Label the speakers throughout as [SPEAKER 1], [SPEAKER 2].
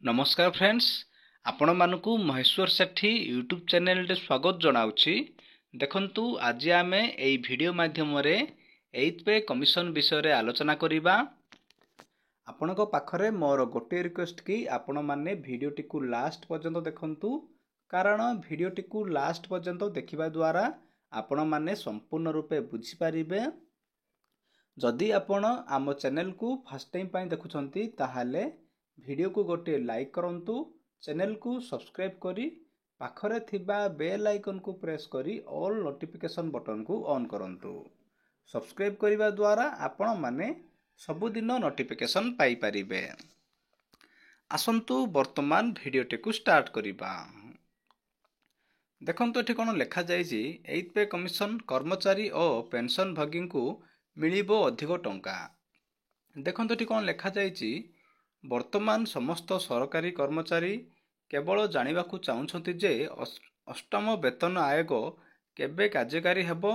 [SPEAKER 1] नमस्कार फ्रेंड्स, आपण मानकु महेश्वर सेठी YouTube channel रे स्वागत जनाउछि। देखंतु आज आमे एई वीडियो माध्यम रे 8th पे कमिशन विषय रे आलोचना करिबा। आपणक पाखरे मोर गोटे रिक्वेस्ट कि आपण माने वीडियो टिकु लास्ट पर्यंत देखंतु, कारण वीडियो टिकु लास्ट पर्यंत देखिबा द्वारा आपण माने संपूर्ण रूपे बुझी पारिबे। जदि आपण आम चैनल को फर्स्ट टाइम पाई देखुछंती ताहाले वीडियो को गोटे लाइक करंतु, चैनल को सब्सक्राइब करी पाखरे थिबा बेल आइकन को प्रेस करी ऑल नोटिफिकेशन बटन को ऑन करंतु। सब्सक्राइब करिबा द्वारा आपण माने सबुदिन नोटिफिकेशन पाई परिबे। आसंतु वर्तमान वीडियो टे को स्टार्ट करिबा। देखंतु एठी कोन लेखा जायछि, 8th पे कमिशन कर्मचारी और पेंशन भोगी को मिलिबो अधिक टंका। देखंतु एठी कोन लेखा जायछि, वर्तमान समस्त सरकारी कर्मचारी केवल जानिबाकू चाहुछंती जे अष्टम वेतन आयोग केबे कार्यकारी हेबो।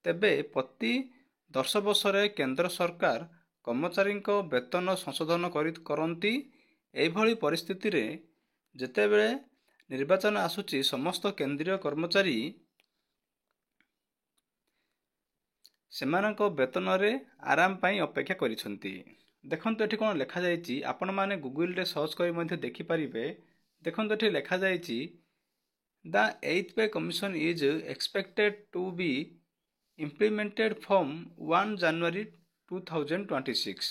[SPEAKER 1] तेबे प्रति 10 वर्षरे केंद्र सरकार कर्मचारी वेतन संशोधन करती। एभली परिस्थिति रे जेतेबेले निर्वाचन आसुची समस्त केंद्रीय कर्मचारी सेमानक वेतन रे आराम पाई अपेक्षा करिसंती। देखंतु एठी कोन लेखा जायछि, आपण माने गूगल रे सर्च करी मध्ये देखि परिबे। देखंतु एठी लेखा जायछि, the 8th pay commission is expected to be implemented from 1 January 2026।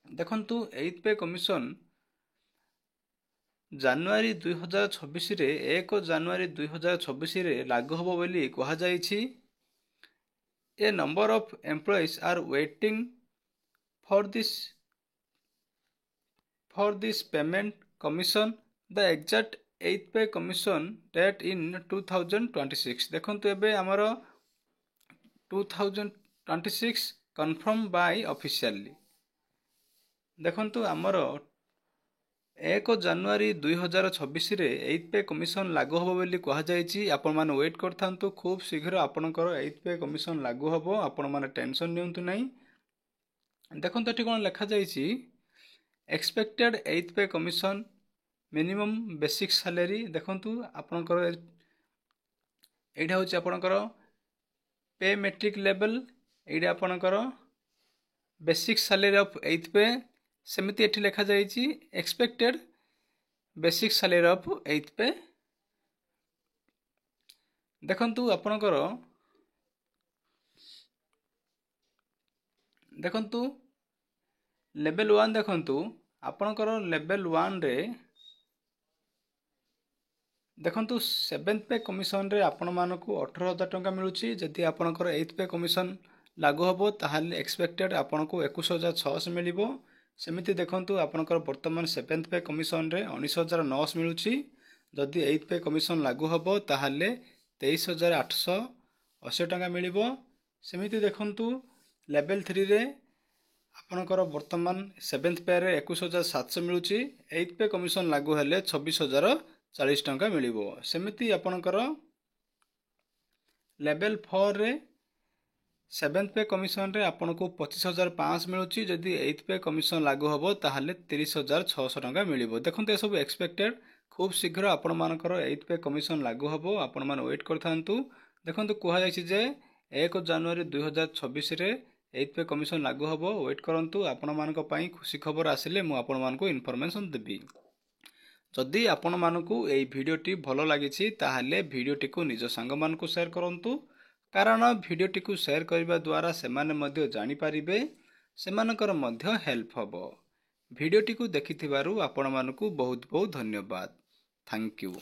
[SPEAKER 1] देखंतु 8th पे कमिशन जनवरी 2026 रे 1 जनवरी 2026 रे लागू होबो बोली कहा जायछि। A number of employees are waiting for this payment commission, the exact 8th पे commission date in 2026। देखंतु एबे हमर 2026 confirm by officially। देखंतु हमर 1 जनवरी 2026 रे 8th पे कमिशन लागू होबो बोली कहा जायछि। आपण माने वेट करथांतु, खूब शीघ्र आपनकर 8th पे कमिशन लागू होबो। आपण माने टेंशन नियंतु नै। देखंतु एठी कोन लेखा जायछि, expected 8th pay commission minimum basic salary. देखंतु आपनकर एटा होछि आपनकर पे मेट्रिक लेवल, एटा आपनकर बेसिक सैलरी ऑफ 8th पे। सेमिति एठी लेखा जायछि expected basic salary of 8th pay. देखंतु आपनकर देखंतु लेवल 1 देखंतु आपनकर लेवल 1 रे देखंतु 7th पे कमिशन रे आपण मानकू 18,000 टंका मिलुची। जदि आपनकर 8th पे कमिशन लागू होबो ताहाले एक्सपेक्टेड आपनकू 21,600 मिलिबो। सेमिति देखंतु आपनकर वर्तमान 7th पे कमिशन रे 19,900 मिलुची। जदि 8th पे कमिशन लागू होबो ताहाले 23,880 टंका मिलिबो। सेमिति देखंतु लेवल 3 रे आपनकर वर्तमान 7th पे रे 21,700 मिलुची। 8th पे कमिशन लागू हेले 26,040 टंका मिलिबो। सेमिति आपनकर लेवल 4 रे 7th पे कमिशन रे आपनको 25,500 मिलुची। जदि 8th पे कमिशन लागू होबो ताहाले 30,600 टंका मिलिबो। देखंतु ए सब एक्सपेक्टेड, खूब शीघ्र आपण मानकर 8th पे कमिशन लागू होबो। आपण मान वेट करथांतु। देखंतु कोहा जायछि जे 1 जनवरी 2026 रे 8th पे कमिशन लागू होबो। वेट करंतु, आपण मानक पई खुशी खबर आसिले मु आपण मानकू इन्फॉर्मेशन देबी। जदि आपण मानकू एई वीडियोटी भलो लागिछि ताहाले वीडियोटी को निज संग मानकू शेयर करंतु, कारण वीडियोटी को शेयर करिबा द्वारा सेमाने मध्य जानि पारिबे, सेमानकर मध्य हेल्प होबो। वीडियोटी को देखिथिबारु आपण मानकू बहुत बहुत धन्यवाद। Thank you.